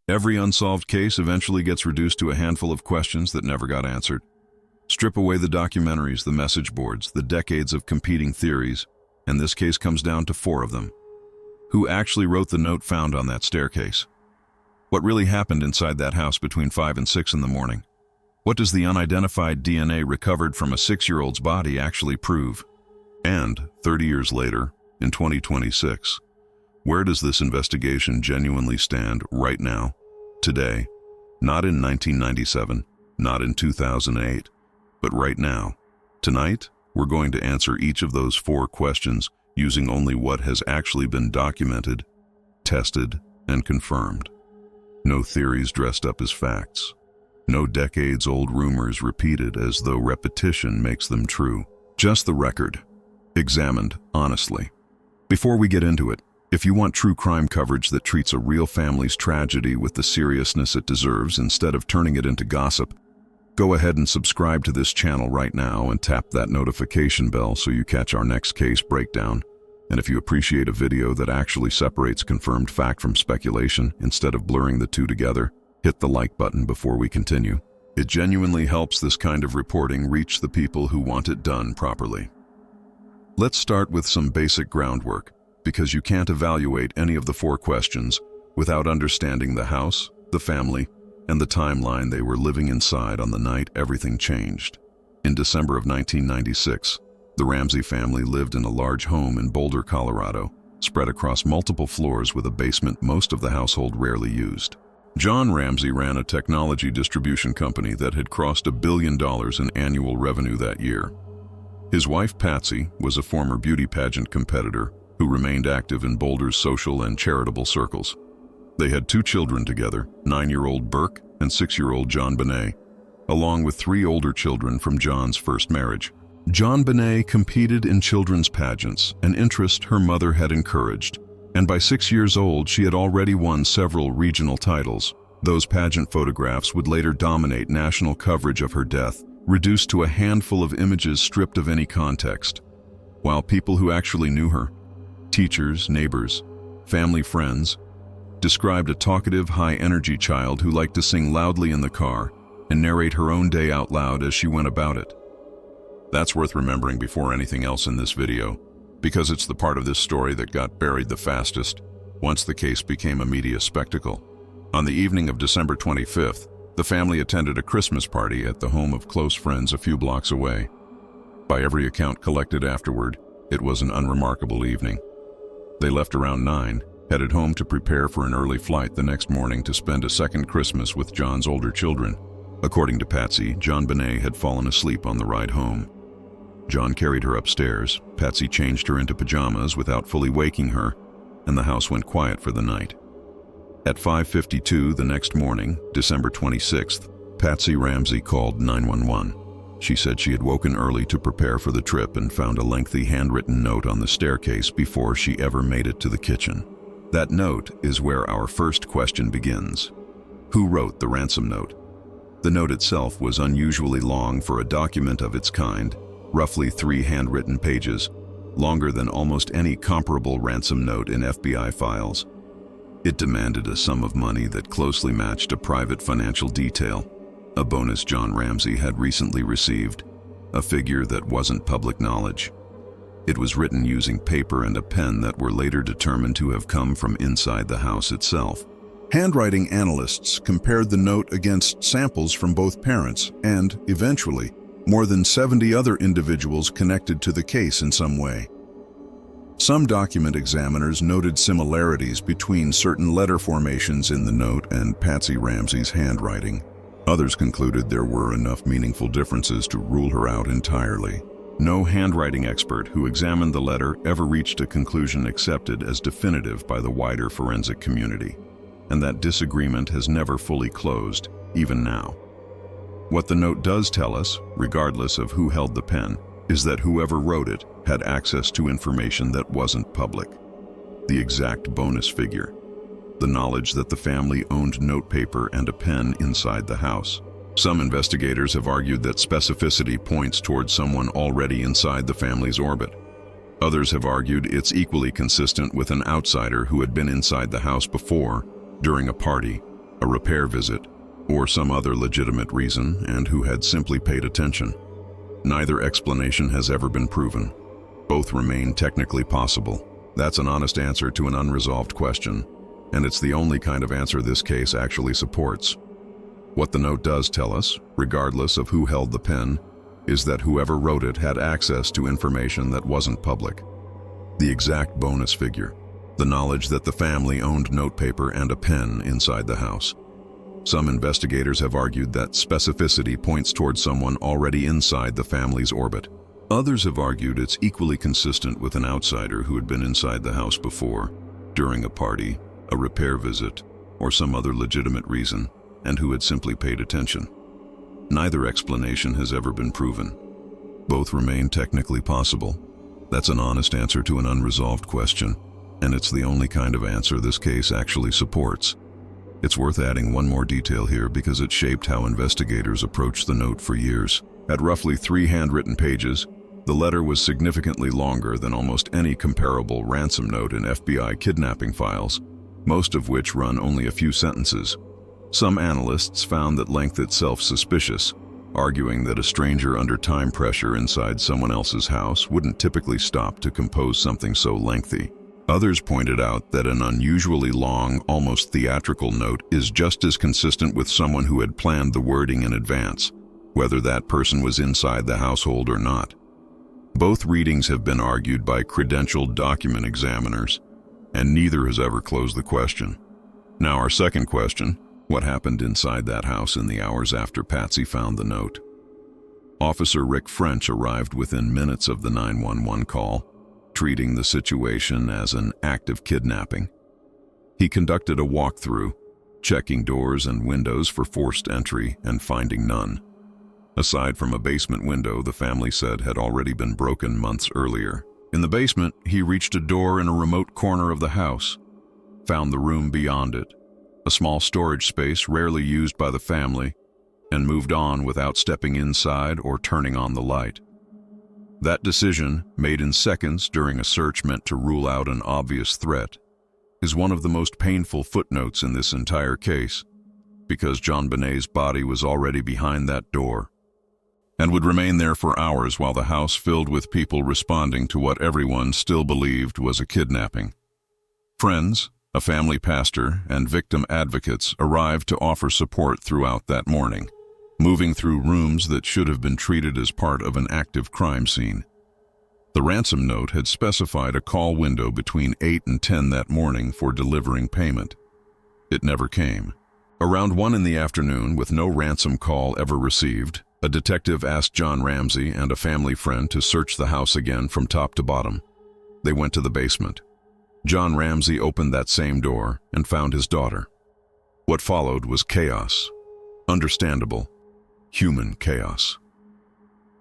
Every unsolved case eventually gets reduced to a handful of questions that never got answered. Strip away the documentaries, the message boards, the decades of competing theories, and this case comes down to 4 of them. Who actually wrote the note found on that staircase? What really happened inside that house between 5 and 6 in the morning? What does the unidentified DNA recovered from a 6-year-old's body actually prove? And 30 years later, in 2026, where does this investigation genuinely stand right now, today, not in 1997, not in 2008, but right now? Tonight, we're going to answer each of those 4 questions using only what has actually been documented, tested, and confirmed. No theories dressed up as facts. No decades-old rumors repeated as though repetition makes them true. Just the record, examined honestly. Before we get into it, if you want true crime coverage that treats a real family's tragedy with the seriousness it deserves instead of turning it into gossip, go ahead and subscribe to this channel right now and tap that notification bell so you catch our next case breakdown. And if you appreciate a video that actually separates confirmed fact from speculation instead of blurring the two together, hit the like button before we continue. It genuinely helps this kind of reporting reach the people who want it done properly. Let's start with some basic groundwork, because you can't evaluate any of the 4 questions without understanding the house, the family, and the timeline they were living inside on the night everything changed. In December of 1996, the Ramsey family lived in a large home in Boulder, Colorado, spread across multiple floors with a basement most of the household rarely used. John Ramsey ran a technology distribution company that had crossed $1 billion in annual revenue that year. His wife, Patsy, was a former beauty pageant competitor who remained active in Boulder's social and charitable circles. They had 2 children together, 9-year-old Burke and 6-year-old JonBenét, along with 3 older children from John's first marriage. JonBenét competed in children's pageants, an interest her mother had encouraged, and by 6 years old she had already won several regional titles. Those pageant photographs would later dominate national coverage of her death, reduced to a handful of images stripped of any context. While people who actually knew her, teachers, neighbors, family friends, described a talkative, high-energy child who liked to sing loudly in the car and narrate her own day out loud as she went about it. That's worth remembering before anything else in this video, because it's the part of this story that got buried the fastest once the case became a media spectacle. On the evening of December 25th, the family attended a Christmas party at the home of close friends a few blocks away. By every account collected afterward, it was an unremarkable evening. They left around 9, headed home to prepare for an early flight the next morning to spend a second Christmas with John's older children. According to Patsy, JonBenét had fallen asleep on the ride home. John carried her upstairs, Patsy changed her into pajamas without fully waking her, and the house went quiet for the night. At 5:52 the next morning, December 26th, Patsy Ramsey called 911. She said she had woken early to prepare for the trip and found a lengthy handwritten note on the staircase before she ever made it to the kitchen. That note is where our first question begins. Who wrote the ransom note? The note itself was unusually long for a document of its kind, roughly 3 handwritten pages, longer than almost any comparable ransom note in FBI files. It demanded a sum of money that closely matched a private financial detail, a bonus John Ramsey had recently received, a figure that wasn't public knowledge. It was written using paper and a pen that were later determined to have come from inside the house itself. Handwriting analysts compared the note against samples from both parents and, eventually, more than 70 other individuals connected to the case in some way. Some document examiners noted similarities between certain letter formations in the note and Patsy Ramsey's handwriting. Others concluded there were enough meaningful differences to rule her out entirely. No handwriting expert who examined the letter ever reached a conclusion accepted as definitive by the wider forensic community, and that disagreement has never fully closed, even now. What the note does tell us, regardless of who held the pen, is that whoever wrote it had access to information that wasn't public. The exact bonus figure. The knowledge that the family owned notepaper and a pen inside the house. Some investigators have argued that specificity points towards someone already inside the family's orbit. Others have argued it's equally consistent with an outsider who had been inside the house before, during a party, a repair visit, or some other legitimate reason, and who had simply paid attention. Neither explanation has ever been proven. Both remain technically possible. That's an honest answer to an unresolved question, and it's the only kind of answer this case actually supports. What the note does tell us, regardless of who held the pen, is that whoever wrote it had access to information that wasn't public. The exact bonus figure, the knowledge that the family owned notepaper and a pen inside the house. Some investigators have argued that specificity points towards someone already inside the family's orbit. Others have argued it's equally consistent with an outsider who had been inside the house before, during a party, a repair visit, or some other legitimate reason, and who had simply paid attention. Neither explanation has ever been proven. Both remain technically possible. That's an honest answer to an unresolved question, and it's the only kind of answer this case actually supports. It's worth adding one more detail here because it shaped how investigators approached the note for years. At roughly 3 handwritten pages, the letter was significantly longer than almost any comparable ransom note in FBI kidnapping files, most of which run only a few sentences. Some analysts found that length itself suspicious, arguing that a stranger under time pressure inside someone else's house wouldn't typically stop to compose something so lengthy. Others pointed out that an unusually long, almost theatrical note is just as consistent with someone who had planned the wording in advance, whether that person was inside the household or not. Both readings have been argued by credentialed document examiners, and neither has ever closed the question. Now our second question, what happened inside that house in the hours after Patsy found the note? Officer Rick French arrived within minutes of the 911 call, treating the situation as an act of kidnapping. He conducted a walkthrough, checking doors and windows for forced entry and finding none. Aside from a basement window the family said had already been broken months earlier. In the basement, he reached a door in a remote corner of the house, found the room beyond it, a small storage space rarely used by the family, and moved on without stepping inside or turning on the light. That decision, made in seconds during a search meant to rule out an obvious threat, is one of the most painful footnotes in this entire case, because JonBenét's body was already behind that door, and would remain there for hours while the house filled with people responding to what everyone still believed was a kidnapping. Friends, a family pastor, and victim advocates arrived to offer support throughout that morning, moving through rooms that should have been treated as part of an active crime scene. The ransom note had specified a call window between 8 and 10 that morning for delivering payment. It never came. Around 1 in the afternoon, with no ransom call ever received, a detective asked John Ramsey and a family friend to search the house again from top to bottom. They went to the basement. John Ramsey opened that same door and found his daughter. What followed was chaos. Understandable, human chaos.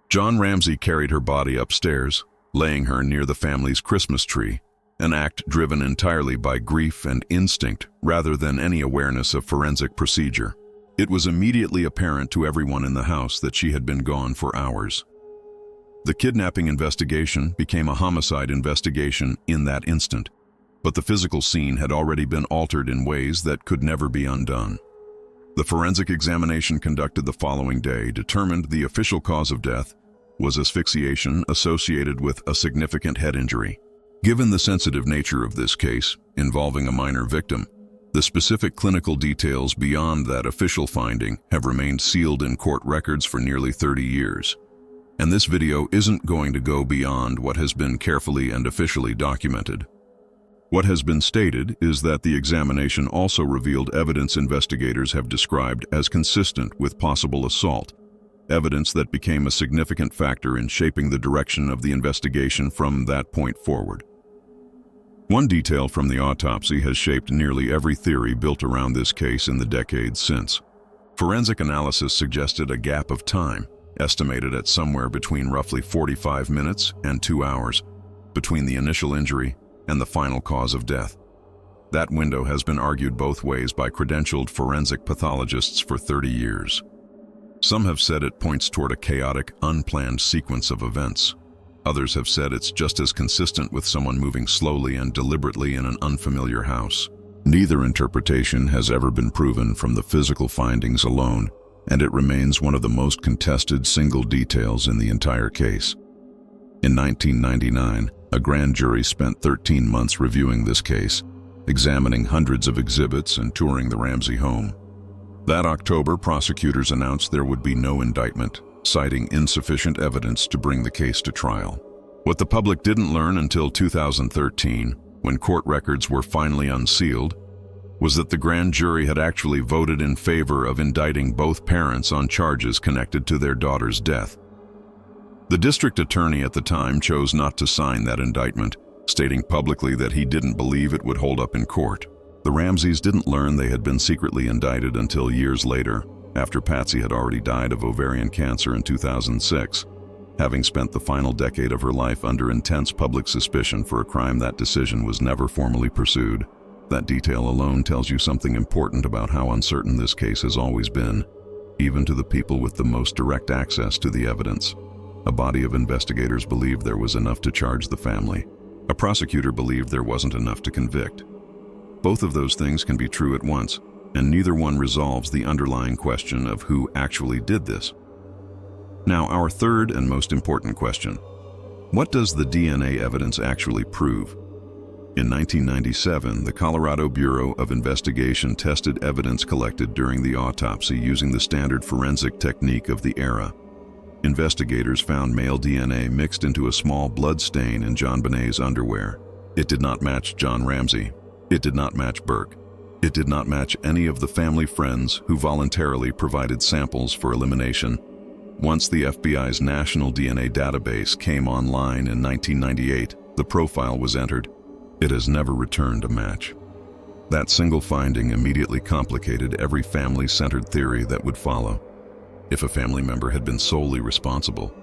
John Ramsey carried her body upstairs, laying her near the family's Christmas tree, an act driven entirely by grief and instinct rather than any awareness of forensic procedure. It was immediately apparent to everyone in the house that she had been gone for hours. The kidnapping investigation became a homicide investigation in that instant, but the physical scene had already been altered in ways that could never be undone. The forensic examination conducted the following day determined the official cause of death was asphyxiation associated with a significant head injury. Given the sensitive nature of this case, involving a minor victim, the specific clinical details beyond that official finding have remained sealed in court records for nearly 30 years. And this video isn't going to go beyond what has been carefully and officially documented. What has been stated is that the examination also revealed evidence investigators have described as consistent with possible assault, evidence that became a significant factor in shaping the direction of the investigation from that point forward. One detail from the autopsy has shaped nearly every theory built around this case in the decades since. Forensic analysis suggested a gap of time, estimated at somewhere between roughly 45 minutes and 2 hours, between the initial injury and the final cause of death. That window has been argued both ways by credentialed forensic pathologists for 30 years. Some have said it points toward a chaotic, unplanned sequence of events. Others have said it's just as consistent with someone moving slowly and deliberately in an unfamiliar house. Neither interpretation has ever been proven from the physical findings alone, and it remains one of the most contested single details in the entire case. In 1999, a grand jury spent 13 months reviewing this case, examining hundreds of exhibits and touring the Ramsey home. That October, prosecutors announced there would be no indictment, citing insufficient evidence to bring the case to trial. What the public didn't learn until 2013, when court records were finally unsealed, was that the grand jury had actually voted in favor of indicting both parents on charges connected to their daughter's death. The district attorney at the time chose not to sign that indictment, stating publicly that he didn't believe it would hold up in court. The Ramseys didn't learn they had been secretly indicted until years later, after Patsy had already died of ovarian cancer in 2006, having spent the final decade of her life under intense public suspicion for a crime that decision was never formally pursued. That detail alone tells you something important about how uncertain this case has always been, even to the people with the most direct access to the evidence. A body of investigators believed there was enough to charge the family. A prosecutor believed there wasn't enough to convict. Both of those things can be true at once, and neither one resolves the underlying question of who actually did this. Now, our third and most important question: what does the DNA evidence actually prove? In 1997, the Colorado Bureau of Investigation tested evidence collected during the autopsy using the standard forensic technique of the era. Investigators found male DNA mixed into a small blood stain in JonBenét's underwear. It did not match John Ramsey. It did not match Burke. It did not match any of the family friends who voluntarily provided samples for elimination. Once the FBI's National DNA Database came online in 1998, the profile was entered. It has never returned a match. That single finding immediately complicated every family-centered theory that would follow. If a family member had been solely responsible,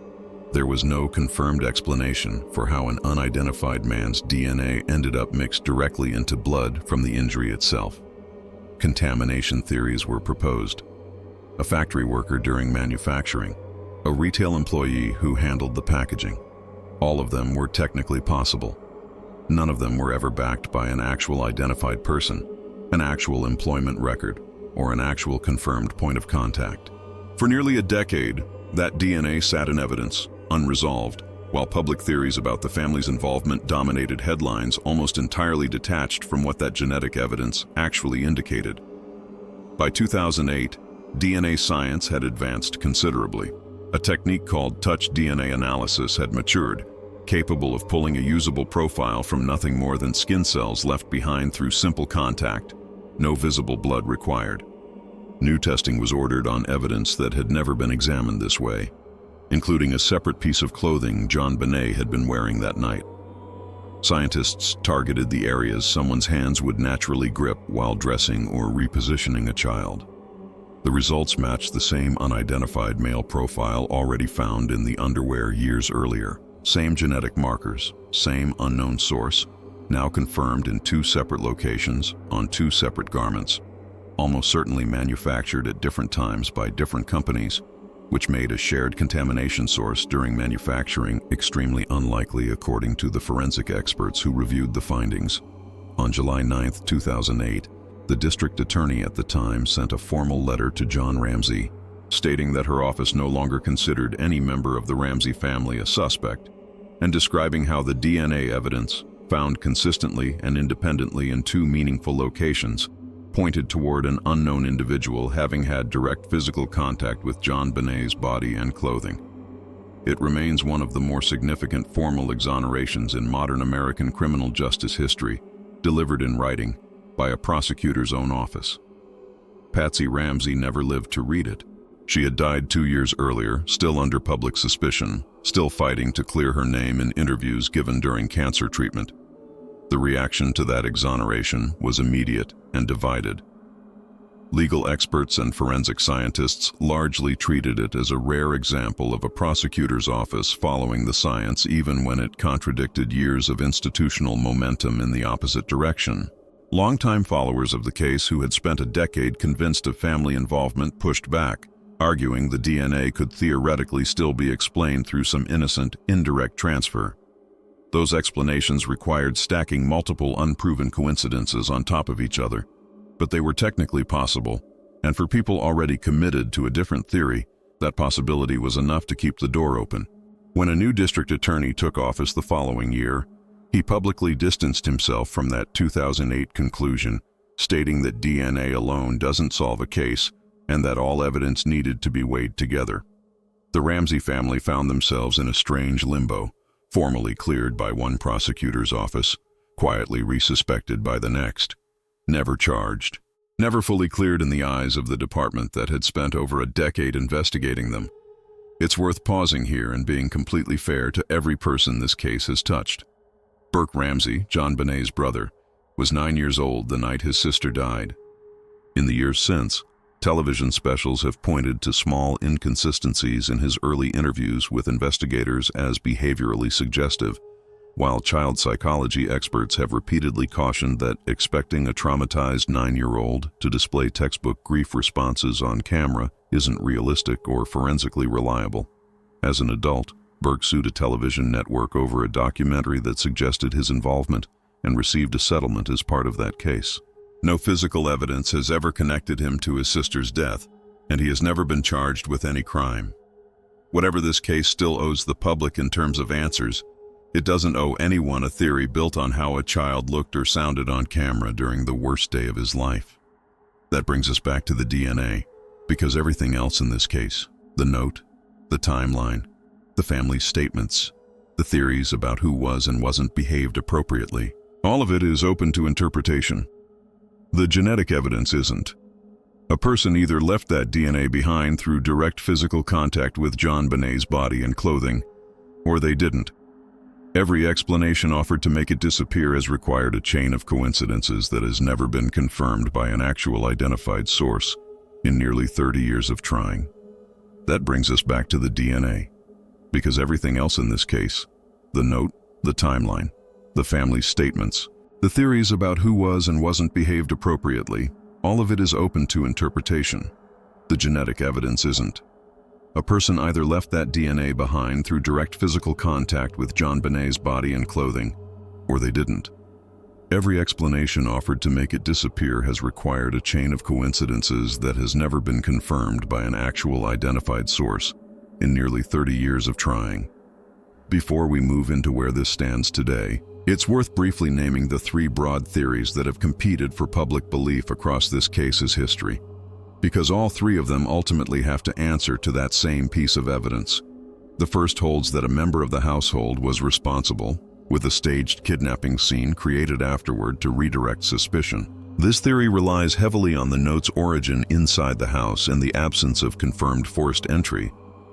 there was no confirmed explanation for how an unidentified man's DNA ended up mixed directly into blood from the injury itself. Contamination theories were proposed. A factory worker during manufacturing, a retail employee who handled the packaging. All of them were technically possible. None of them were ever backed by an actual identified person, an actual employment record, or an actual confirmed point of contact. For nearly a decade, that DNA sat in evidence, unresolved, while public theories about the family's involvement dominated headlines almost entirely detached from what that genetic evidence actually indicated. By 2008, DNA science had advanced considerably. A technique called touch DNA analysis had matured, capable of pulling a usable profile from nothing more than skin cells left behind through simple contact, no visible blood required. New testing was ordered on evidence that had never been examined this way, including a separate piece of clothing JonBenét had been wearing that night. Scientists targeted the areas someone's hands would naturally grip while dressing or repositioning a child. The results matched the same unidentified male profile already found in the underwear years earlier. Same genetic markers, same unknown source, now confirmed in two separate locations on two separate garments, almost certainly manufactured at different times by different companies, which made a shared contamination source during manufacturing extremely unlikely according to the forensic experts who reviewed the findings. On July 9, 2008, the district attorney at the time sent a formal letter to John Ramsey, stating that her office no longer considered any member of the Ramsey family a suspect, and describing how the DNA evidence, found consistently and independently in two meaningful locations, pointed toward an unknown individual having had direct physical contact with JonBenét's body and clothing. It remains one of the more significant formal exonerations in modern American criminal justice history, delivered in writing by a prosecutor's own office. Patsy Ramsey never lived to read it. She had died 2 years earlier, still under public suspicion, still fighting to clear her name in interviews given during cancer treatment. The reaction to that exoneration was immediate and divided. Legal experts and forensic scientists largely treated it as a rare example of a prosecutor's office following the science even when it contradicted years of institutional momentum in the opposite direction. Longtime followers of the case who had spent a decade convinced of family involvement pushed back, arguing the DNA could theoretically still be explained through some innocent, indirect transfer. Those explanations required stacking multiple unproven coincidences on top of each other, but they were technically possible, and for people already committed to a different theory, that possibility was enough to keep the door open. When a new district attorney took office the following year, he publicly distanced himself from that 2008 conclusion, stating that DNA alone doesn't solve a case and that all evidence needed to be weighed together. The Ramsey family found themselves in a strange limbo, formally cleared by one prosecutor's office, quietly resuspected by the next, never charged, never fully cleared in the eyes of the department that had spent over a decade investigating them. It's worth pausing here and being completely fair to every person this case has touched. Burke Ramsey, JonBenét's brother, was 9 years old the night his sister died. In the years since, television specials have pointed to small inconsistencies in his early interviews with investigators as behaviorally suggestive, while child psychology experts have repeatedly cautioned that expecting a traumatized 9-year-old to display textbook grief responses on camera isn't realistic or forensically reliable. As an adult, Burke sued a television network over a documentary that suggested his involvement and received a settlement as part of that case. No physical evidence has ever connected him to his sister's death, and he has never been charged with any crime. Whatever this case still owes the public in terms of answers, it doesn't owe anyone a theory built on how a child looked or sounded on camera during the worst day of his life. That brings us back to the DNA, because everything else in this case, the note, the timeline, the family's statements, the theories about who was and wasn't behaved appropriately, all of it is open to interpretation. The genetic evidence isn't. A person either left that DNA behind through direct physical contact with JonBenét's body and clothing, or they didn't. Every explanation offered to make it disappear has required a chain of coincidences that has never been confirmed by an actual identified source in nearly 30 years of trying. That brings us back to the DNA, because everything else in this case, the note, the timeline, the family's statements, the theories about who was and wasn't behaved appropriately, all of it is open to interpretation. The genetic evidence isn't. A person either left that DNA behind through direct physical contact with JonBenét's body and clothing, or they didn't. Every explanation offered to make it disappear has required a chain of coincidences that has never been confirmed by an actual identified source in nearly 30 years of trying. Before we move into where this stands today, it's worth briefly naming the 3 broad theories that have competed for public belief across this case's history, because all 3 of them ultimately have to answer to that same piece of evidence. The first holds that a member of the household was responsible, with a staged kidnapping scene created afterward to redirect suspicion. This theory relies heavily on the note's origin inside the house and the absence of confirmed forced entry,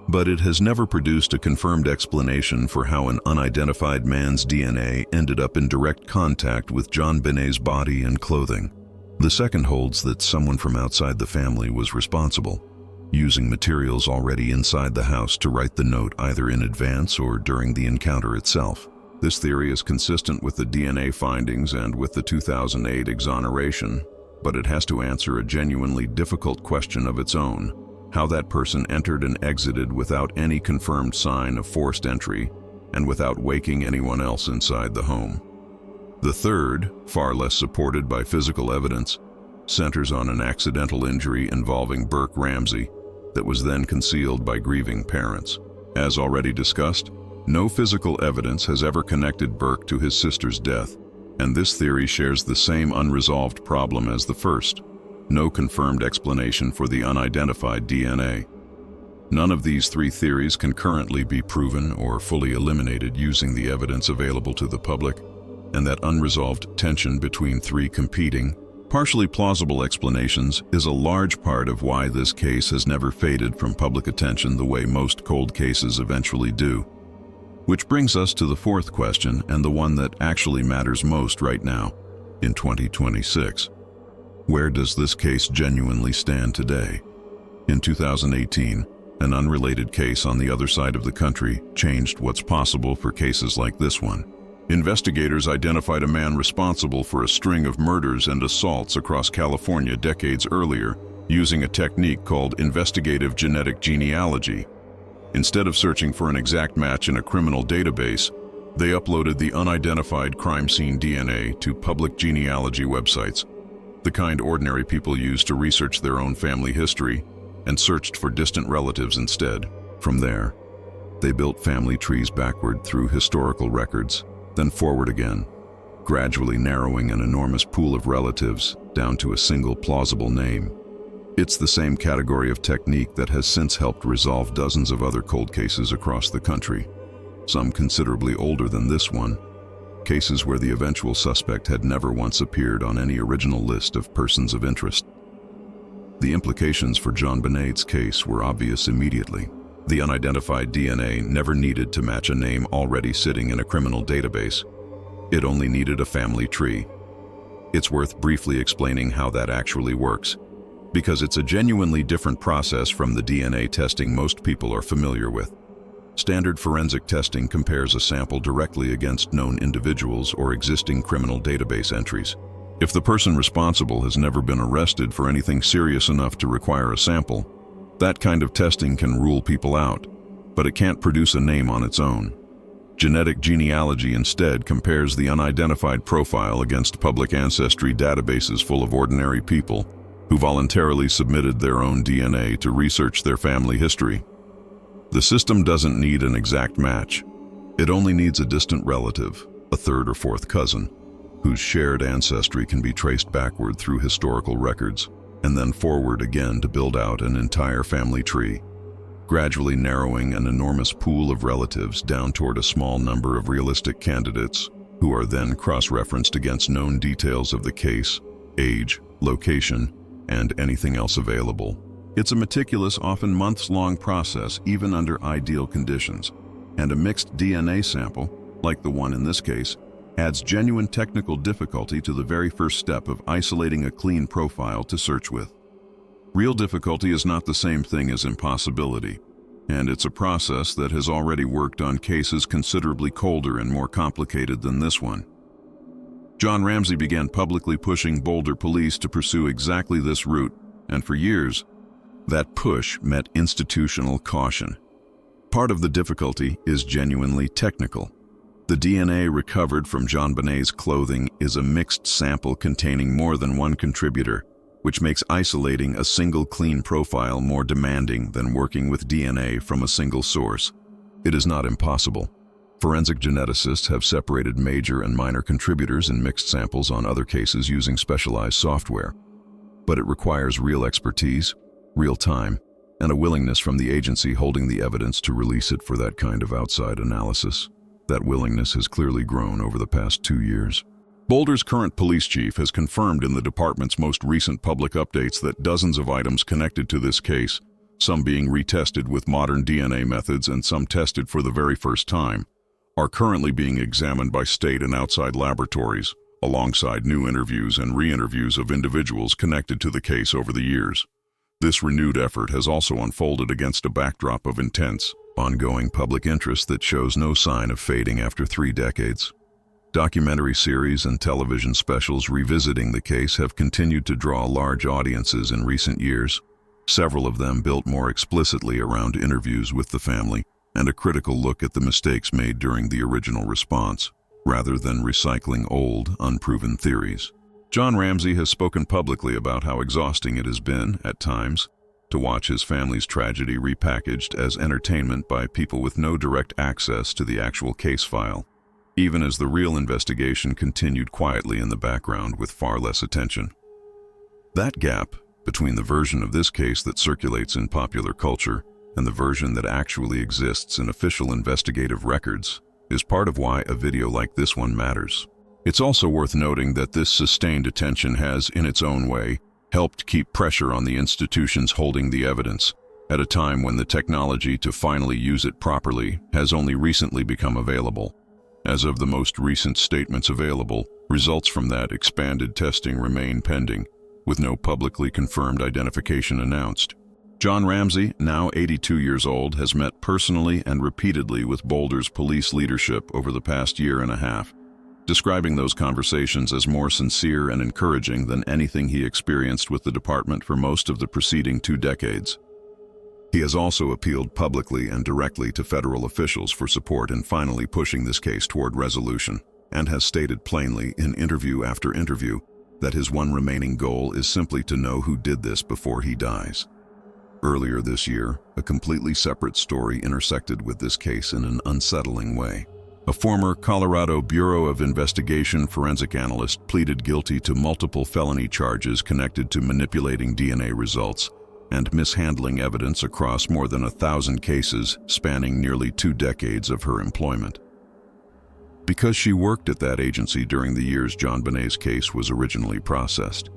but it has never produced a confirmed explanation for how an unidentified man's DNA ended up in direct contact with JonBenét's body and clothing. The second holds that someone from outside the family was responsible, using materials already inside the house to write the note either in advance or during the encounter itself. This theory is consistent with the DNA findings and with the 2008 exoneration, but it has to answer a genuinely difficult question of its own: how that person entered and exited without any confirmed sign of forced entry and without waking anyone else inside the home. The third, far less supported by physical evidence, centers on an accidental injury involving Burke Ramsey that was then concealed by grieving parents. As already discussed, no physical evidence has ever connected Burke to his sister's death, and this theory shares the same unresolved problem as the first: no confirmed explanation for the unidentified DNA. None of these 3 theories can currently be proven or fully eliminated using the evidence available to the public, and that unresolved tension between 3 competing, partially plausible explanations is a large part of why this case has never faded from public attention the way most cold cases eventually do. Which brings us to the fourth question, and the one that actually matters most right now, in 2026. Where does this case genuinely stand today? In 2018, an unrelated case on the other side of the country changed what's possible for cases like this one. Investigators identified a man responsible for a string of murders and assaults across California decades earlier, using a technique called investigative genealogy. Instead of searching for an exact match in a criminal database, They uploaded the unidentified crime scene DNA to public genealogy websites, the kind ordinary people use to research their own family history, and searched for distant relatives instead. From there, they built family trees backward through historical records, then forward again, gradually narrowing an enormous pool of relatives down to a single plausible name. It's the same category of technique that has since helped resolve dozens of other cold cases across the country, some considerably older than this one, cases where the eventual suspect had never once appeared on any original list of persons of interest. The implications for JonBenét's case were obvious immediately. The unidentified DNA never needed to match a name already sitting in a criminal database. It only needed a family tree. It's worth briefly explaining how that actually works, because it's a genuinely different process from the DNA testing most people are familiar with. Standard forensic testing compares a sample directly against known individuals or existing criminal database entries. If the person responsible has never been arrested for anything serious enough to require a sample, that kind of testing can rule people out, but it can't produce a name on its own. Genetic genealogy instead compares the unidentified profile against public ancestry databases full of ordinary people who voluntarily submitted their own DNA to research their family history. The system doesn't need an exact match. It only needs a distant relative, a third or fourth cousin, whose shared ancestry can be traced backward through historical records, and then forward again to build out an entire family tree, gradually narrowing an enormous pool of relatives down toward a small number of realistic candidates, who are then cross-referenced against known details of the case, age, location, and anything else available. It's a meticulous, often months-long process, even under ideal conditions, and a mixed DNA sample, like the one in this case, adds genuine technical difficulty to the very first step of isolating a clean profile to search with. Real difficulty is not the same thing as impossibility, and it's a process that has already worked on cases considerably colder and more complicated than this one. John Ramsey began publicly pushing Boulder police to pursue exactly this route, and for years, that push met institutional caution. Part of the difficulty is genuinely technical. The DNA recovered from JonBenét's clothing is a mixed sample containing more than one contributor, which makes isolating a single clean profile more demanding than working with DNA from a single source. It is not impossible. Forensic geneticists have separated major and minor contributors in mixed samples on other cases using specialized software. But it requires real expertise, real time, and a willingness from the agency holding the evidence to release it for that kind of outside analysis. That willingness has clearly grown over the past 2 years. Boulder's current police chief has confirmed in the department's most recent public updates that dozens of items connected to this case, some being retested with modern DNA methods and some tested for the very first time, are currently being examined by state and outside laboratories, alongside new interviews and re-interviews of individuals connected to the case over the years. This renewed effort has also unfolded against a backdrop of intense, ongoing public interest that shows no sign of fading after 3 decades. Documentary series and television specials revisiting the case have continued to draw large audiences in recent years, several of them built more explicitly around interviews with the family and a critical look at the mistakes made during the original response, rather than recycling old, unproven theories. John Ramsey has spoken publicly about how exhausting it has been, at times, to watch his family's tragedy repackaged as entertainment by people with no direct access to the actual case file, even as the real investigation continued quietly in the background with far less attention. That gap between the version of this case that circulates in popular culture and the version that actually exists in official investigative records is part of why a video like this one matters. It's also worth noting that this sustained attention has, in its own way, helped keep pressure on the institutions holding the evidence, at a time when the technology to finally use it properly has only recently become available. As of the most recent statements available, results from that expanded testing remain pending, with no publicly confirmed identification announced. John Ramsey, now 82 years old, has met personally and repeatedly with Boulder's police leadership over the past year and a half, describing those conversations as more sincere and encouraging than anything he experienced with the department for most of the preceding 2 decades. He has also appealed publicly and directly to federal officials for support in finally pushing this case toward resolution, and has stated plainly in interview after interview that his one remaining goal is simply to know who did this before he dies. Earlier this year, a completely separate story intersected with this case in an unsettling way. A former Colorado Bureau of Investigation forensic analyst pleaded guilty to multiple felony charges connected to manipulating DNA results and mishandling evidence across more than 1,000 cases spanning nearly 2 decades of her employment. Because she worked at that agency during the years JonBenét's case was originally processed,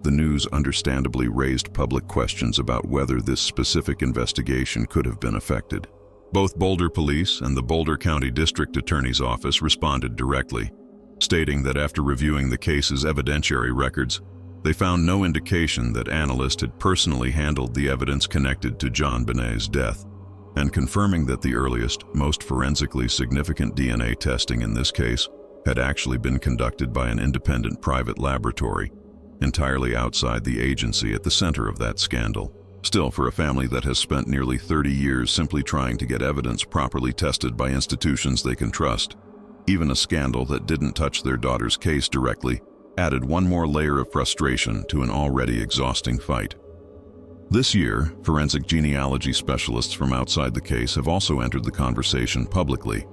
the news understandably raised public questions about whether this specific investigation could have been affected. Both Boulder Police and the Boulder County District Attorney's Office responded directly, stating that after reviewing the case's evidentiary records, they found no indication that analyst had personally handled the evidence connected to JonBenét's death, and confirming that the earliest, most forensically significant DNA testing in this case had actually been conducted by an independent private laboratory, entirely outside the agency at the center of that scandal. Still, for a family that has spent nearly 30 years simply trying to get evidence properly tested by institutions they can trust, even a scandal that didn't touch their daughter's case directly added one more layer of frustration to an already exhausting fight. This year, forensic genealogy specialists from outside the case have also entered the conversation publicly,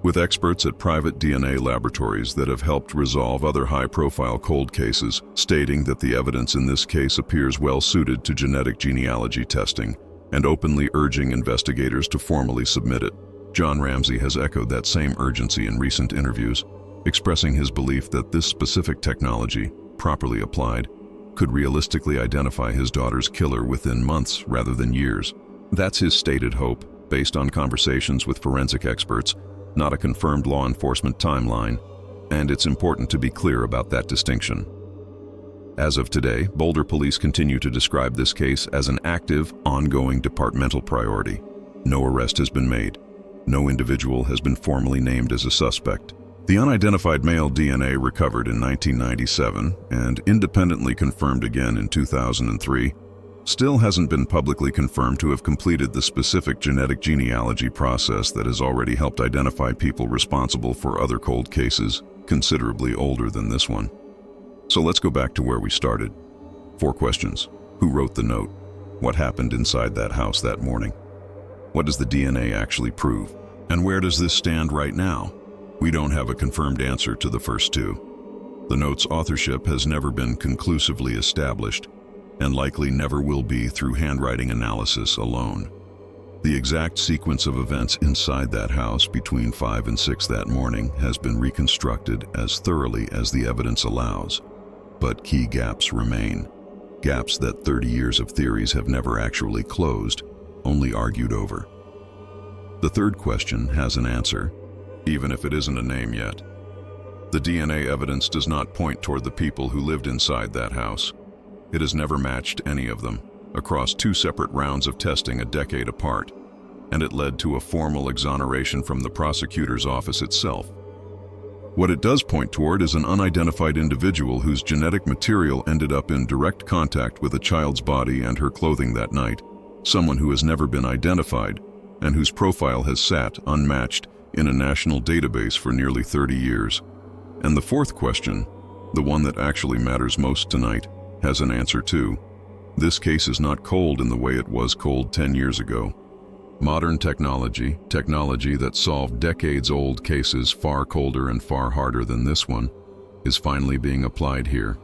with experts at private DNA laboratories that have helped resolve other high-profile cold cases, stating that the evidence in this case appears well-suited to genetic genealogy testing, and openly urging investigators to formally submit it. John Ramsey has echoed that same urgency in recent interviews, expressing his belief that this specific technology, properly applied, could realistically identify his daughter's killer within months rather than years. That's his stated hope, based on conversations with forensic experts, not a confirmed law enforcement timeline, and it's important to be clear about that distinction. As of today, Boulder Police continue to describe this case as an active, ongoing departmental priority. No arrest has been made. No individual has been formally named as a suspect. The unidentified male DNA recovered in 1997 and independently confirmed again in 2003 still hasn't been publicly confirmed to have completed the specific genetic genealogy process that has already helped identify people responsible for other cold cases considerably older than this one. So let's go back to where we started. 4 questions. Who wrote the note? What happened inside that house that morning? What does the DNA actually prove? And where does this stand right now? We don't have a confirmed answer to the first 2. The note's authorship has never been conclusively established, and likely never will be through handwriting analysis alone. The exact sequence of events inside that house between 5 and 6 that morning has been reconstructed as thoroughly as the evidence allows, but key gaps remain. Gaps that 30 years of theories have never actually closed, only argued over. The third question has an answer, even if it isn't a name yet. The DNA evidence does not point toward the people who lived inside that house. It has never matched any of them, across 2 separate rounds of testing a decade apart, and it led to a formal exoneration from the prosecutor's office itself. What it does point toward is an unidentified individual whose genetic material ended up in direct contact with a child's body and her clothing that night, someone who has never been identified, and whose profile has sat unmatched in a national database for nearly 30 years. And the fourth question, the one that actually matters most tonight, has an answer too. This case is not cold in the way it was cold 10 years ago. Modern technology that solved decades-old cases far colder and far harder than this one, is finally being applied here.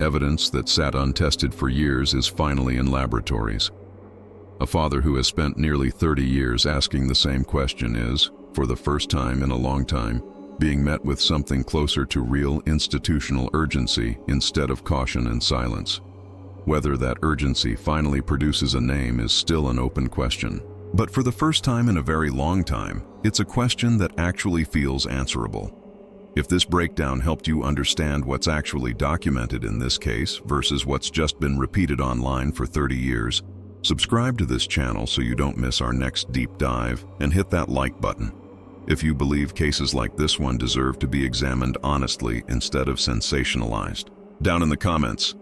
Evidence that sat untested for years is finally in laboratories. A father who has spent nearly 30 years asking the same question is, for the first time in a long time, being met with something closer to real institutional urgency instead of caution and silence. Whether that urgency finally produces a name is still an open question. But for the first time in a very long time, it's a question that actually feels answerable. If this breakdown helped you understand what's actually documented in this case versus what's just been repeated online for 30 years, subscribe to this channel so you don't miss our next deep dive, and hit that like button. If you believe cases like this one deserve to be examined honestly instead of sensationalized. Down in the comments,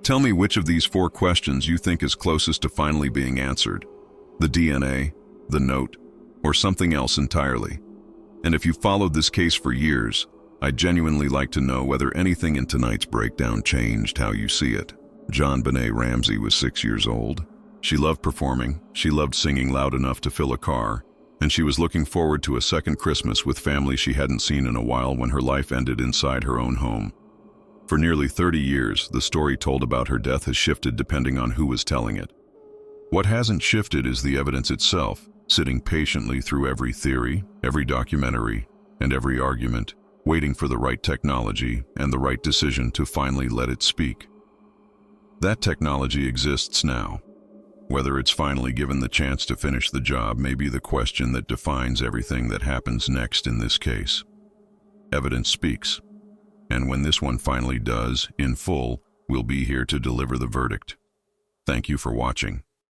tell me which of these 4 questions you think is closest to finally being answered. The DNA, the note, or something else entirely? And if you followed this case for years, I'd genuinely like to know whether anything in tonight's breakdown changed how you see it. JonBenét Ramsey was 6 years old. She loved performing, she loved singing loud enough to fill a car, and she was looking forward to a second Christmas with family she hadn't seen in a while when her life ended inside her own home. For nearly 30 years, the story told about her death has shifted depending on who was telling it. What hasn't shifted is the evidence itself, sitting patiently through every theory, every documentary, and every argument, waiting for the right technology and the right decision to finally let it speak. That technology exists now. Whether it's finally given the chance to finish the job may be the question that defines everything that happens next in this case. Evidence speaks. And when this one finally does, in full, we'll be here to deliver the verdict. Thank you for watching.